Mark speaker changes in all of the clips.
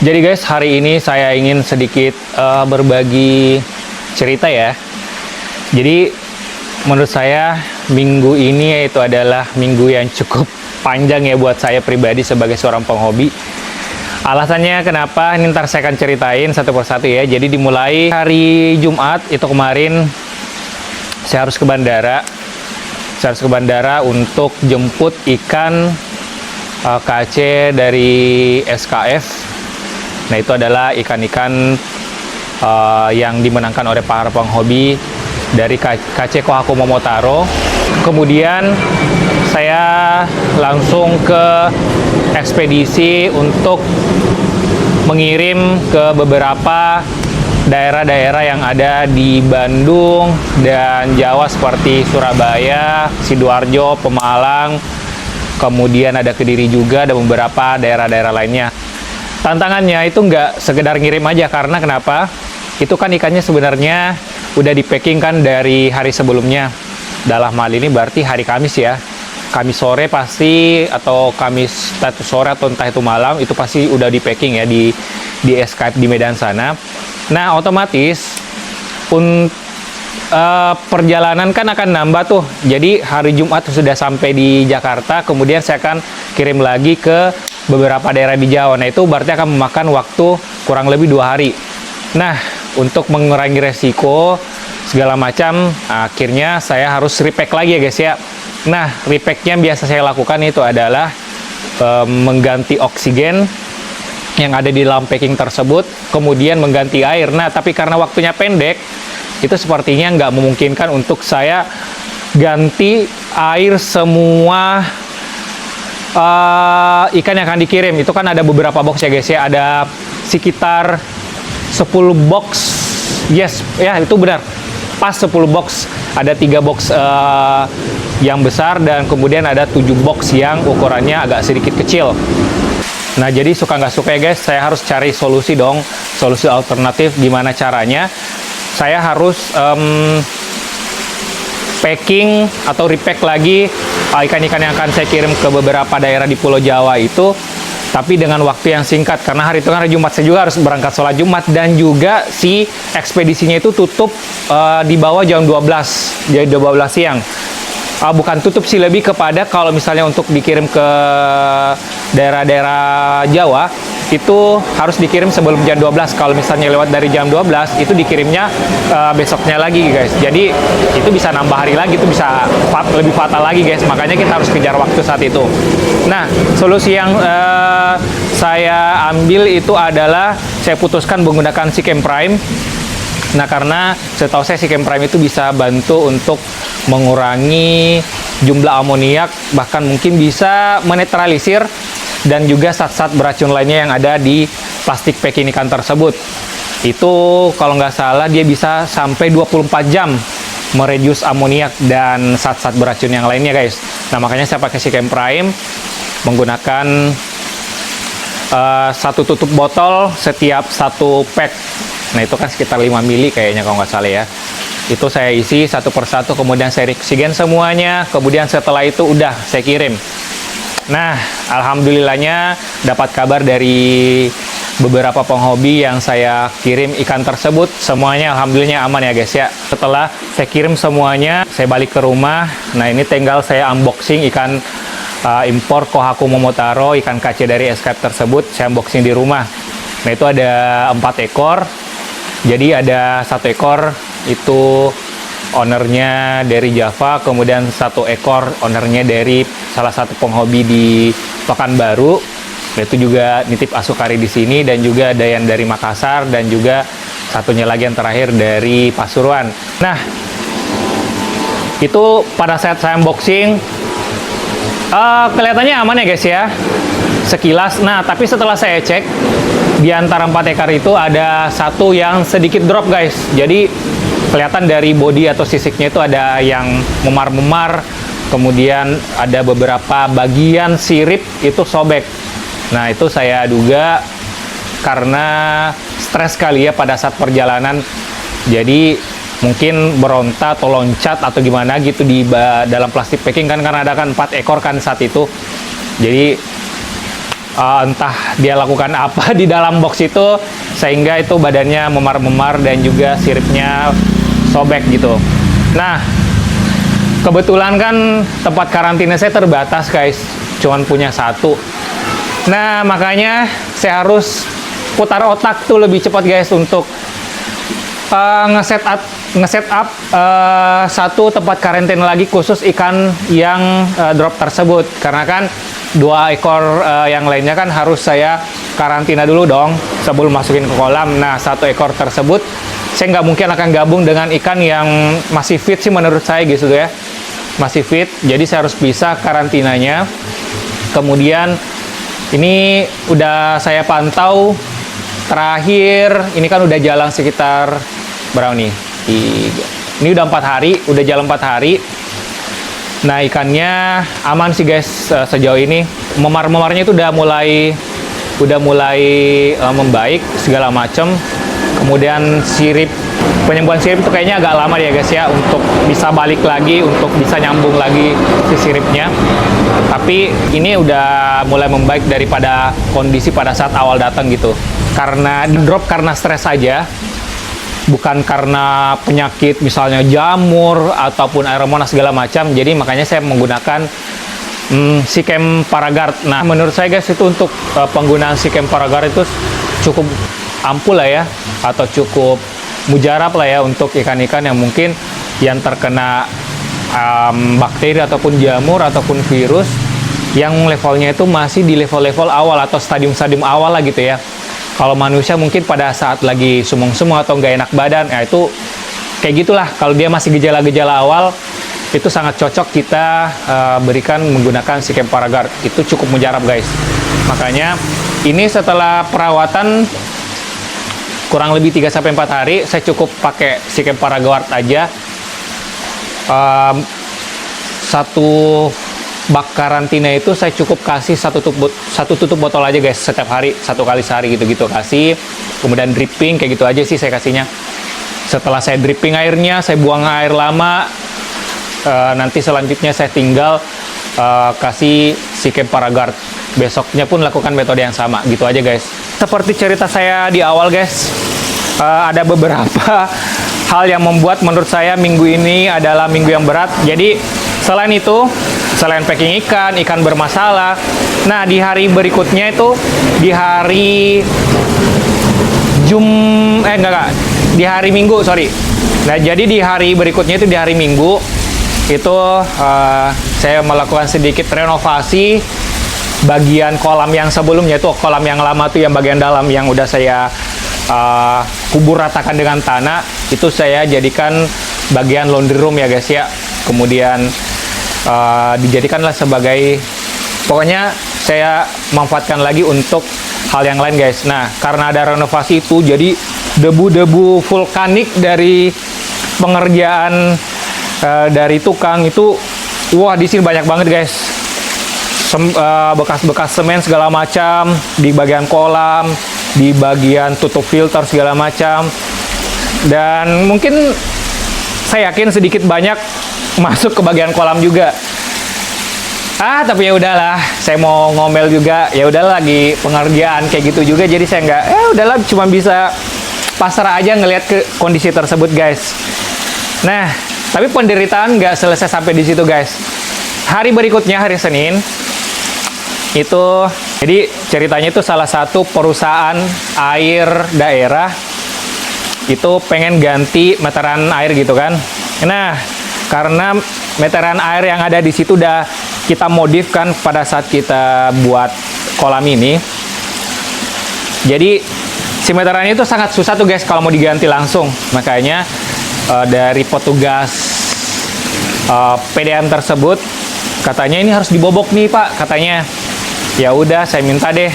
Speaker 1: Jadi guys, hari ini saya ingin sedikit berbagi cerita ya. Jadi menurut saya minggu ini itu adalah minggu yang cukup panjang ya buat saya pribadi sebagai seorang penghobi. Alasannya kenapa, ini ntar saya akan ceritain satu persatu ya. Jadi dimulai hari Jumat itu kemarin saya harus ke bandara. Saya harus ke bandara untuk jemput ikan KC dari SKF. Nah, itu adalah ikan-ikan yang dimenangkan oleh para penghobi dari KC Kohaku Momotaro. Kemudian saya langsung ke ekspedisi untuk mengirim ke beberapa daerah-daerah yang ada di Bandung dan Jawa seperti Surabaya, Sidoarjo, Pemalang, kemudian ada Kediri juga, dan beberapa daerah-daerah lainnya. Tantangannya itu nggak sekedar ngirim aja, karena kenapa? Itu kan ikannya sebenarnya udah di packing kan dari hari sebelumnya. Dalam hal ini berarti hari Kamis ya. Kamis sore pasti, atau Kamis sore atau entah itu malam, itu pasti udah di packing ya di Escape di Medan sana. Nah, otomatis perjalanan kan akan nambah tuh. Jadi hari Jumat sudah sampai di Jakarta, kemudian saya akan kirim lagi ke beberapa daerah di Jawa. Nah, itu berarti akan memakan waktu kurang lebih 2 hari. Nah, untuk mengurangi resiko segala macam, akhirnya saya harus repack lagi ya guys ya. Nah, repacknya biasa saya lakukan itu adalah mengganti oksigen yang ada di dalam packing tersebut, kemudian mengganti air. Nah, tapi karena waktunya pendek, itu sepertinya nggak memungkinkan untuk saya ganti air semua ikan yang akan dikirim. Itu kan ada beberapa box ya guys ya, ada sekitar 10 box. Yes, ya itu benar, pas 10 box. Ada 3 box yang besar, dan kemudian ada 7 box yang ukurannya agak sedikit kecil. Nah, jadi suka nggak suka ya guys, saya harus cari solusi dong, solusi alternatif. Gimana caranya? Saya harus packing atau repack lagi ikan-ikan yang akan saya kirim ke beberapa daerah di Pulau Jawa itu, tapi dengan waktu yang singkat, karena hari itu kan hari Jumat, saya juga harus berangkat sholat Jumat, dan juga si ekspedisinya itu tutup di bawah jam 12, jadi 12 siang. Bukan tutup sih, lebih kepada kalau misalnya untuk dikirim ke daerah-daerah Jawa itu harus dikirim sebelum jam 12. Kalau misalnya lewat dari jam 12 itu dikirimnya besoknya lagi guys. Jadi itu bisa nambah hari lagi, itu bisa lebih fatal lagi guys. Makanya kita harus kejar waktu saat itu. Nah, solusi yang saya ambil itu adalah saya putuskan menggunakan Sikkem Prime. Nah, karena setahu saya Sikkem Prime itu bisa bantu untuk mengurangi jumlah amoniak, bahkan mungkin bisa menetralisir dan juga zat-zat beracun lainnya yang ada di plastik packing ikan tersebut. Itu kalau nggak salah dia bisa sampai 24 jam mereduce amoniak dan zat-zat beracun yang lainnya guys. Nah, makanya saya pakai Sikkem Prime, menggunakan satu tutup botol setiap satu pack. Nah, itu kan sekitar 5 mili kayaknya kalau nggak salah ya. Itu saya isi satu persatu, kemudian saya oksigen semuanya, kemudian setelah itu udah saya kirim. Nah, alhamdulillahnya dapat kabar dari beberapa penghobi yang saya kirim ikan tersebut, semuanya alhamdulillahnya aman ya guys ya. Setelah saya kirim semuanya, saya balik ke rumah. Nah, ini tinggal saya unboxing ikan impor Kohaku Momotaro, ikan KC dari Escape tersebut, saya unboxing di rumah. Nah, itu ada 4 ekor. Jadi ada 1 ekor itu ownernya dari Java, kemudian 1 ekor ownernya dari salah satu penghobi di Pekanbaru. Itu juga nitip asukari di sini, dan juga ada yang dari Makassar, dan juga satunya lagi yang terakhir dari Pasuruan. Nah, itu pada saat saya unboxing kelihatannya aman ya guys ya, sekilas. Nah, tapi setelah saya cek, di antara 4 ekor itu ada 1 yang sedikit drop guys. Jadi kelihatan dari bodi atau sisiknya itu ada yang memar-memar, kemudian ada beberapa bagian sirip itu sobek. Nah, itu saya duga karena stres kali ya pada saat perjalanan. Jadi mungkin berontak atau loncat atau gimana gitu di dalam plastik packing kan, karena ada kan 4 ekor kan saat itu. Jadi entah dia lakukan apa di dalam box itu sehingga itu badannya memar-memar dan juga siripnya sobek gitu. Nah, kebetulan kan tempat karantina saya terbatas guys, cuman punya satu. Nah, makanya saya harus putar otak tuh lebih cepat guys untuk nge-set up satu tempat karantina lagi khusus ikan yang drop tersebut. Karena kan 2 ekor yang lainnya kan harus saya karantina dulu dong sebelum masukin ke kolam. Nah, 1 ekor tersebut saya nggak mungkin akan gabung dengan ikan yang masih fit sih menurut saya gitu ya. Masih fit, jadi saya harus pisah karantinanya. Kemudian ini udah saya pantau terakhir, ini kan udah jalan sekitar berapa nih? Ini udah 4 hari, udah jalan 4 hari. Nah, ikannya aman sih guys sejauh ini. Memar-memarnya itu udah mulai membaik segala macam. Kemudian penyembuhan sirip itu kayaknya agak lama ya guys ya untuk bisa balik lagi, untuk bisa nyambung lagi si siripnya. Tapi ini udah mulai membaik daripada kondisi pada saat awal datang gitu. Karena drop karena stres aja, bukan karena penyakit misalnya jamur ataupun aeromona segala macam. Jadi makanya saya menggunakan Sikkem Paragard. Nah, menurut saya guys itu untuk penggunaan Sikkem Paragard itu cukup ampuh lah ya, atau cukup mujarab lah ya untuk ikan-ikan yang mungkin yang terkena bakteri ataupun jamur ataupun virus yang levelnya itu masih di level-level awal atau stadium-stadium awal lah gitu ya. Kalau manusia mungkin pada saat lagi sumung-sumung atau nggak enak badan, ya itu kayak gitulah. Kalau dia masih gejala-gejala awal, itu sangat cocok kita berikan menggunakan Sikkem Paragard. Itu cukup mujarab guys. Makanya ini setelah perawatan kurang lebih 3-4 hari, saya cukup pakai Sikkem Paragard aja. Satu bak karantina itu saya cukup kasih satu tutup botol aja guys setiap hari, 1 kali sehari gitu kasih. Kemudian dripping kayak gitu aja sih saya kasihnya. Setelah saya dripping airnya, saya buang air lama. Nanti selanjutnya saya tinggal kasih Sikkem Paragard. Besoknya pun lakukan metode yang sama gitu aja guys. Seperti cerita saya di awal guys, ada beberapa hal yang membuat menurut saya minggu ini adalah minggu yang berat. Jadi selain packing ikan bermasalah. Nah, di hari berikutnya itu di hari di hari Minggu, sorry. Nah, jadi di hari berikutnya itu di hari Minggu itu saya melakukan sedikit renovasi bagian kolam yang sebelumnya. Itu kolam yang lama tuh yang bagian dalam yang udah saya kubur ratakan dengan tanah, itu saya jadikan bagian laundry room ya guys ya. Kemudian dijadikanlah sebagai, pokoknya saya manfaatkan lagi untuk hal yang lain guys. Nah, karena ada renovasi itu, jadi debu-debu vulkanik dari pengerjaan dari tukang itu, wah di sini banyak banget guys. Bekas-bekas semen segala macam di bagian kolam, di bagian tutup filter segala macam. Dan mungkin saya yakin sedikit banyak masuk ke bagian kolam juga. Tapi ya udahlah, saya mau ngomel juga. Ya udahlah, lagi pengerjaan kayak gitu juga, jadi saya nggak, udahlah, cuma bisa pasrah aja ngelihat ke kondisi tersebut guys. Nah, tapi penderitaan nggak selesai sampai di situ guys. Hari berikutnya, hari Senin, itu jadi ceritanya itu salah satu perusahaan air daerah itu pengen ganti meteran air gitu kan. Nah, karena meteran air yang ada di situ udah kita modifkan pada saat kita buat kolam ini, jadi si meterannya itu sangat susah tuh guys kalau mau diganti langsung. Makanya dari petugas PDAM tersebut katanya ini harus dibobok nih Pak, katanya. Ya udah, saya minta deh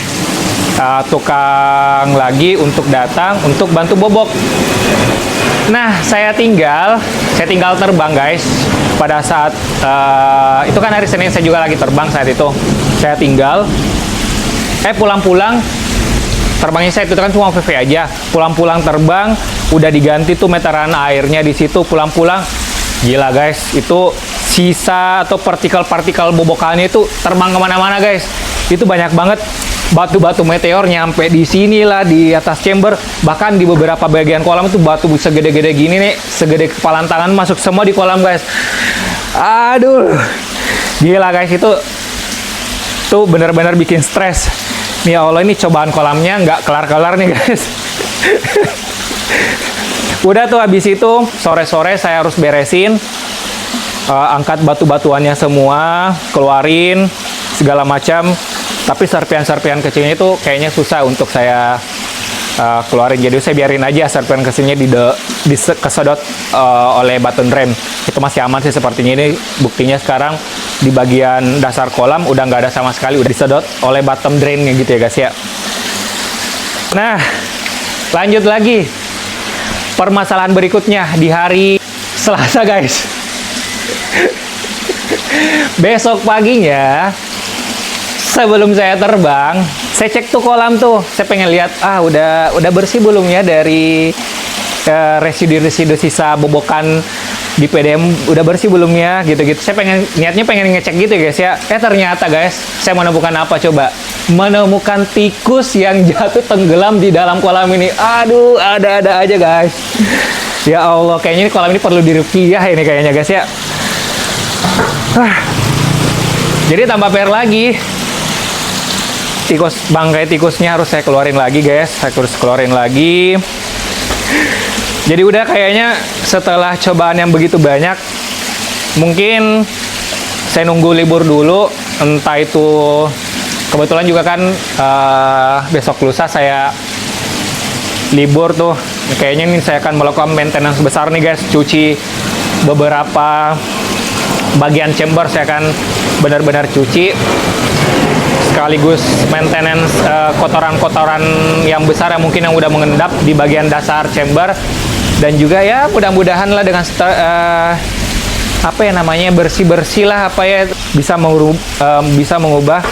Speaker 1: tukang lagi untuk datang untuk bantu bobok. Nah, saya tinggal terbang guys pada saat itu kan hari Senin, saya juga lagi terbang saat itu. Saya tinggal pulang-pulang terbangnya saya itu kan cuma VV aja. Pulang-pulang terbang udah diganti tuh meteran airnya di situ. Pulang-pulang gila guys, itu sisa atau partikel-partikel bobokannya itu terbang kemana-mana guys. Itu banyak banget. batu-batu meteor nyampe di sini lah, di atas chamber. Bahkan di beberapa bagian kolam itu batu segede-gede gini nih, segede kepalan tangan masuk semua di kolam guys. Aduh, gila guys, itu tuh benar-benar bikin stres. Ya Allah, ini cobaan kolamnya nggak kelar-kelar nih guys. Udah tuh, habis itu sore-sore saya harus beresin, angkat batu-batuannya semua, keluarin segala macam. Tapi serpian-serpian kecilnya itu kayaknya susah untuk saya keluarin. Jadi saya biarin aja serpian kecilnya kesedot oleh button drain. Itu masih aman sih sepertinya. Ini buktinya sekarang di bagian dasar kolam udah nggak ada sama sekali, udah disedot oleh bottom drainnya gitu ya guys ya. Nah, lanjut lagi. Permasalahan berikutnya di hari Selasa guys. Besok paginya, sebelum saya terbang, saya cek tuh kolam tuh. Saya pengen lihat, udah bersih belum ya dari residu-residu sisa bobokan di PDM, udah bersih belum ya, gitu-gitu. Saya niatnya pengen ngecek gitu guys ya. Ternyata guys, saya menemukan apa coba? Menemukan tikus yang jatuh tenggelam di dalam kolam ini. Aduh, ada-ada aja guys. Ya Allah, kayaknya ini kolam ini perlu dirupiah ini kayaknya guys ya. Jadi tambah PR lagi. Bangkai tikusnya harus saya keluarin lagi guys. Saya harus keluarin lagi. Jadi udah kayaknya setelah cobaan yang begitu banyak, mungkin saya nunggu libur dulu. Entah itu kebetulan juga kan besok lusa saya libur tuh. Kayaknya ini saya akan melakukan maintenance besar nih guys. Cuci beberapa bagian chamber, saya akan benar-benar cuci. Sekaligus maintenance kotoran-kotoran yang besar yang mungkin yang udah mengendap di bagian dasar chamber. Dan juga ya mudah-mudahan lah dengan apa ya namanya, bersih-bersih lah, apa ya, bisa mengubah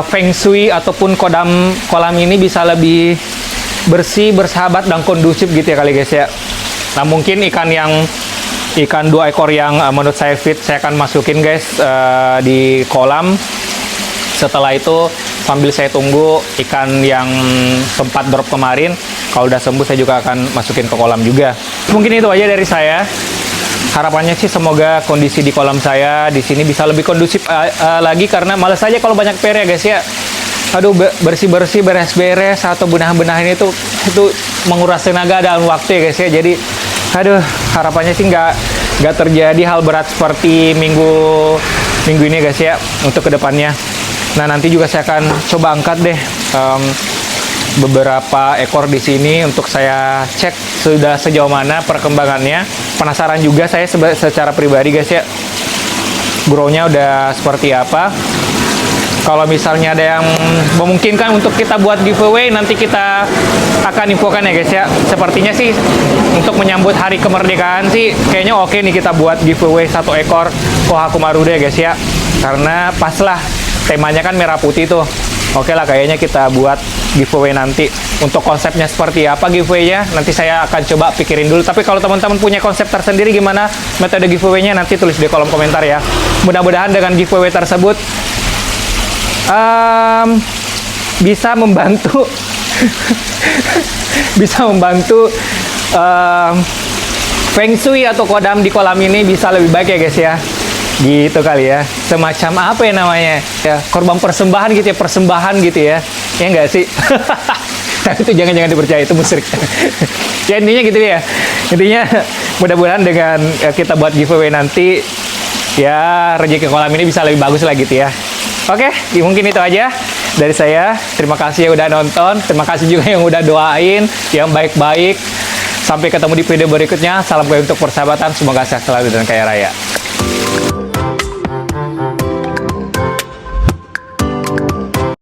Speaker 1: feng shui ataupun kolam ini bisa lebih bersih, bersahabat dan kondusif gitu ya kali guys ya. Nah mungkin ikan 2 ekor yang menurut saya fit, saya akan masukin guys di kolam. Setelah itu sambil saya tunggu ikan yang sempat drop kemarin, kalau udah sembuh saya juga akan masukin ke kolam juga. Mungkin itu aja dari saya. Harapannya sih semoga kondisi di kolam saya di sini bisa lebih kondusif lagi, karena males aja kalau banyak PR ya guys ya. Aduh, bersih-bersih, beres-beres atau benah-benahin itu menguras tenaga dan waktu ya guys ya. Jadi aduh, harapannya sih nggak terjadi hal berat seperti minggu ini guys ya untuk kedepannya. Nah nanti juga saya akan coba angkat deh beberapa ekor di sini untuk saya cek sudah sejauh mana perkembangannya. Penasaran juga saya secara pribadi guys ya, grow-nya udah seperti apa. Kalau misalnya ada yang memungkinkan untuk kita buat giveaway, nanti kita akan infokan ya guys ya. Sepertinya sih untuk menyambut hari kemerdekaan sih kayaknya oke nih kita buat giveaway 1 ekor Kohaku Marude ya guys ya. Karena pas lah temanya kan merah putih tuh. Oke lah, kayaknya kita buat giveaway nanti. Untuk konsepnya seperti apa giveaway-nya, nanti saya akan coba pikirin dulu. Tapi kalau teman-teman punya konsep tersendiri gimana metode giveaway-nya, nanti tulis di kolom komentar ya. Mudah-mudahan dengan giveaway tersebut bisa membantu feng shui atau kodam di kolam ini bisa lebih baik ya guys ya. Gitu kali ya, semacam apa ya namanya ya, korban persembahan gitu ya, persembahan gitu ya enggak sih? Tapi itu jangan dipercaya, itu musyrik. Ya intinya gitu ya, intinya mudah-mudahan dengan kita buat giveaway nanti ya rezeki kolam ini bisa lebih bagus lah gitu ya. Oke, mungkin itu aja dari saya. Terima kasih yang udah nonton, terima kasih juga yang udah doain yang baik-baik. Sampai ketemu di video berikutnya. Salam baik untuk persahabatan, semoga sehat selalu dan kaya raya.